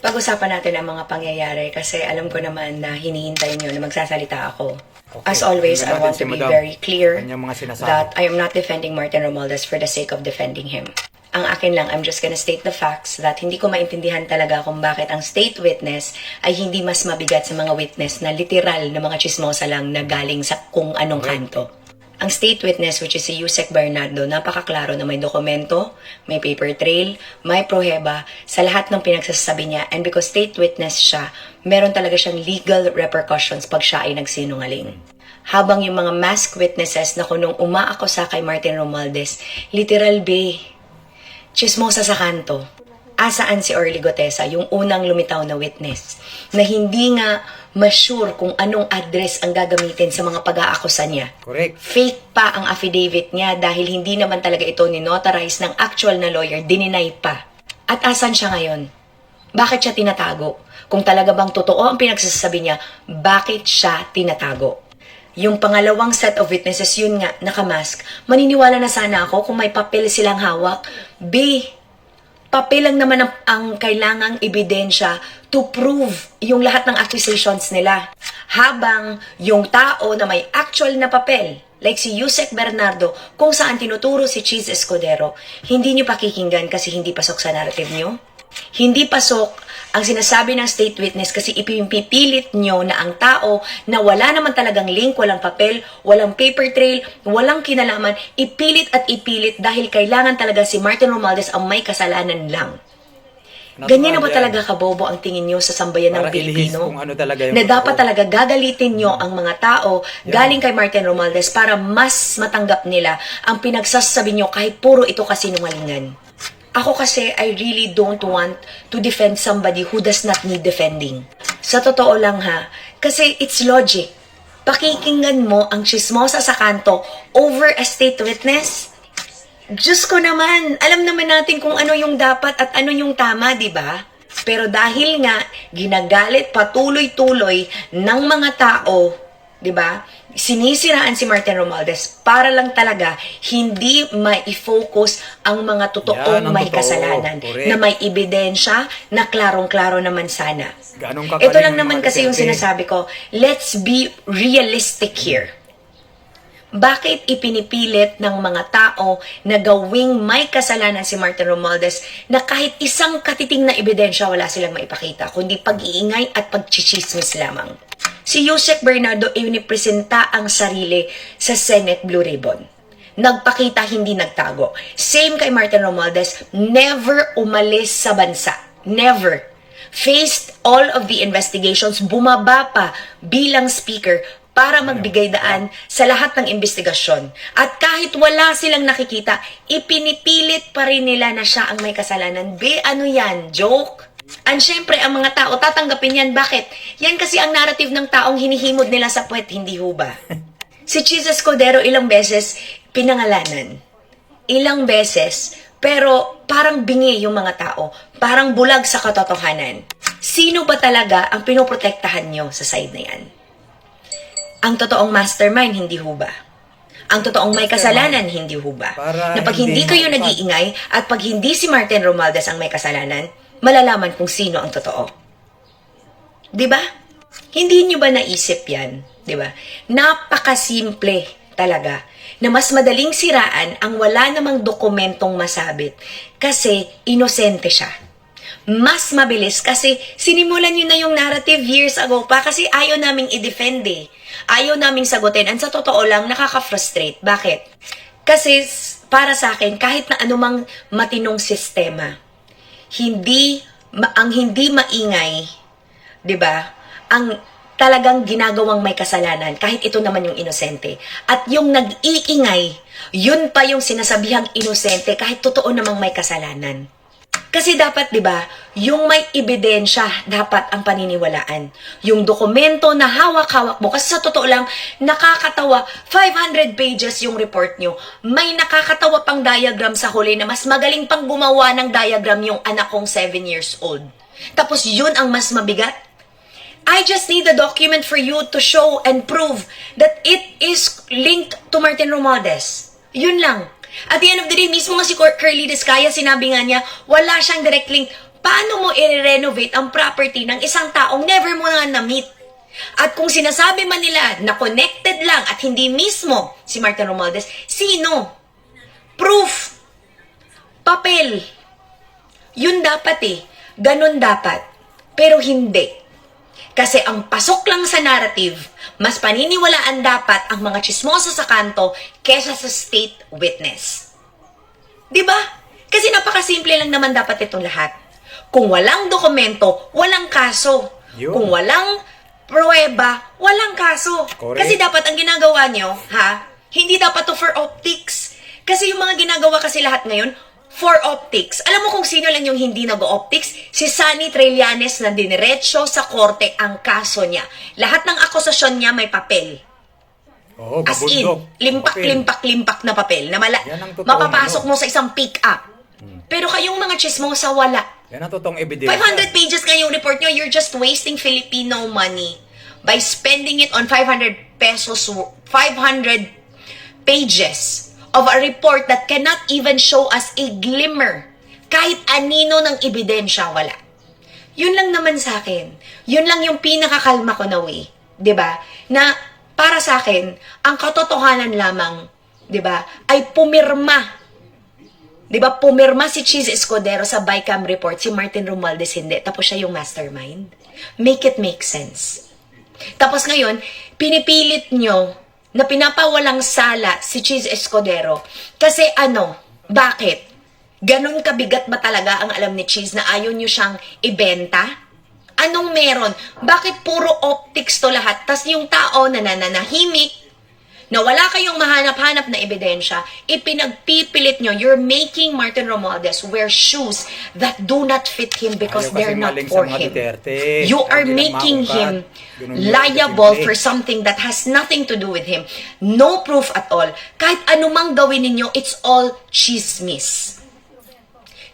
Pag-usapan natin ang mga pangyayari kasi alam ko naman na hinihintay nyo na magsasalita ako. Okay. As always, I Tingnan natin want si to be Madam. very clear Kanyang mga sinasabi. that I am not defending Martin Romualdez for the sake of defending him. Ang akin lang, I'm just gonna state the facts that hindi ko maintindihan talaga kung bakit ang state witness ay hindi mas mabigat sa mga witness na literal na mga chismosa lang na galing sa kung anong kanto. Ang state witness, which is si Yusek Bernardo, napakaklaro na may dokumento, may paper trail, may proheba sa lahat ng pinagsasabi niya. And because state witness siya, meron talaga siyang legal repercussions pag siya ay nagsinungaling. Habang yung mga mask witnesses na kunong umaakusa kay Martin Romualdez, literal be, chismosa sa kanto. Asaan si Orly Gotesa, yung unang lumitaw na witness, na hindi nga ma-sure kung anong address ang gagamitin sa mga pag-aakusa niya. Correct. Fake pa ang affidavit niya dahil hindi naman talaga ito ni-notarize ng actual na lawyer, dininay pa. At asan siya ngayon? Bakit siya tinatago? Kung talaga bang totoo ang pinagsasabi niya, bakit siya tinatago? Yung pangalawang set of witnesses, yun nga, nakamask. Maniniwala na sana ako kung may papel silang hawak. B, papel lang naman ang kailangang ebidensya to prove yung lahat ng accusations nila. Habang yung tao na may actual na papel, like si Yusek Bernardo, kung saan tinuturo si Cheese Escudero, hindi nyo pakikinggan kasi hindi pasok sa narrative nyo. Hindi pasok ang sinasabi ng state witness kasi ipipilit nyo na ang tao na wala naman talagang link, walang papel, walang paper trail, walang kinalaman, ipilit at ipilit dahil kailangan talaga si Martin Romualdez ang may kasalanan lang. Ganyan na ba talaga kabobo ang tingin nyo sa sambayan ng Para ilihis Pilipino? kung ano talaga yung Na dapat totoo. talaga gagalitin nyo ang mga tao galing kay Martin Romualdez para mas matanggap nila ang pinagsasabi nyo kahit puro ito kasinungalingan. Ako kasi, I really don't want to defend somebody who does not need defending. Sa totoo lang ha, kasi it's logic. Pakikinggan mo ang chismosa sa kanto over a state witness? Diyos ko naman, alam naman natin kung ano yung dapat at ano yung tama, di ba? Pero dahil nga, ginagalit patuloy-tuloy ng mga tao, di ba? Sinisiraan si Martin Romualdez para lang talaga hindi mai-focus ang mga totoong Yan, ang may totoo. kasalanan. Correct. Na may ebidensya na klarong-klaro naman sana. Ganong kagaling Ito lang yung naman mga kasi yung Duterte. sinasabi ko, let's be realistic here. Bakit ipinipilit ng mga tao na gawing may kasalanan si Martin Romualdez na kahit isang katiting na ebidensya wala silang maipakita, kundi pag-iingay at pagchichismis lamang? Si Yusek Bernardo inipresenta ang sarili sa Senate Blue Ribbon. Nagpakita, hindi nagtago. Same kay Martin Romualdez, never umalis sa bansa. Never. Faced all of the investigations, bumaba pa bilang speaker para magbigay daan sa lahat ng investigasyon. At kahit wala silang nakikita, ipinipilit pa rin nila na siya ang may kasalanan. Ano yan? Joke? And syempre, ang mga tao tatanggapin yan. Bakit? Yan kasi ang narrative ng taong hinihimod nila sa puwet, hindi ho ba? Si Cheese Escudero ilang beses pinangalanan. Ilang beses, pero parang bingi yung mga tao. Parang bulag sa katotohanan. Sino ba talaga ang pinoprotektahan nyo sa side na yan? Ang totoong mastermind, hindi ho ba? Ang totoong may kasalanan, hindi ho ba? Para Na pag hindi kayo hindi nag-iingay at pag hindi si Martin Romualdez ang may kasalanan, malalaman kung sino ang totoo. 'Di ba? Hindi nyo ba naisip 'yan, 'di ba? Napakasimple talaga na mas madaling siraan ang wala namang dokumentong masabit kasi inosente siya. Mas mabilis kasi sinimulan nyo na yung narrative years ago pa kasi ayaw naming i-defend eh. Ayaw naming sagutin. And sa totoo lang, nakaka-frustrate. Bakit? Kasi para sa akin, kahit na anumang matinong sistema, ang hindi maingay, 'di ba? Ang talagang ginagawang may kasalanan kahit ito naman yung inosente. At yung nag-iingay, yun pa yung sinasabihang inosente kahit totoo namang may kasalanan. Kasi dapat, 'di ba, yung may ebidensya dapat ang paniniwalaan. Yung dokumento na hawak-hawak mo kasi sa totoo lang nakakatawa, 500 pages yung report nyo. May nakakatawa pang diagram sa huli na mas magaling pang gumawa ng diagram yung anak kong 7 years old. Tapos yun ang mas mabigat. I just need the document for you to show and prove that it is linked to Martin Romualdez. Yun lang. At the end of the day, mismo nga si Curly Descaya, sinabi nga niya, wala siyang direct link. Paano mo i-renovate ang property ng isang taong never mo na na-meet? At kung sinasabi man nila na connected lang at hindi mismo si Martin Romualdez, sino? Proof. Papel. Yun dapat eh. Ganon dapat. Pero hindi. Kasi ang pasok lang sa narrative, mas paniniwalaan dapat ang mga chismoso sa kanto kesa sa state witness. Diba? Kasi napakasimple lang naman dapat itong lahat. Kung walang dokumento, walang kaso. Yun. Kung walang pruweba, walang kaso. Correct. Kasi dapat ang ginagawa nyo, hindi dapat to for optics. Kasi yung mga ginagawa kasi lahat ngayon, for optics. Alam mo kung sino lang yung hindi nag-optics? Si Sunny Trillanes na diniretso sa korte ang kaso niya. Lahat ng akusasyon niya may papel. Oo, As in, limpak na papel. Na Yan ang totoong mapapasok mo sa isang pick-up. Pero kayong mga chismosa, wala. Yan ang totoong ebidensya. 500 pages nga yung report nyo, you're just wasting Filipino money by spending it on 500 pesos, 500 pages of a report that cannot even show us a glimmer. Kahit anino ng ebidensya, wala. Yun lang naman sa akin. Yun lang yung pinakakalma ko na way. 'Di ba? Na para sa akin, ang katotohanan lamang, 'di ba, ay pumirma. 'Di ba, pumirma si Cheese Escudero sa BICAM report, si Martin Romualdez hindi. Tapos siya yung mastermind. Make it make sense. Tapos ngayon, pinipilit nyo na pinapawalang sala si Cheese Escudero. Kasi bakit? Ganon kabigat ba talaga ang alam ni Cheese na ayaw nyo siyang ibenta? Anong meron? Bakit puro optics to lahat? Tas yung tao na nananahimik, na wala kayong mahanap-hanap na ebidensya, ipinagpipilit nyo, you're making Martin Romualdez wear shoes that do not fit him because Ayaw they're kasi not maling for sa mga him. Duterte. You are Hindi lang making maungkat. him Ganun yun, liable kasimple. for something that has nothing to do with him. No proof at all. Kahit anumang gawin ninyo, it's all chismis.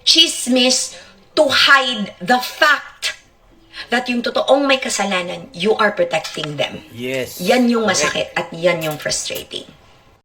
Chismis to hide the fact that yung totoong may kasalanan, you are protecting them. Yes. Yan yung Correct. masakit at yan yung frustrating.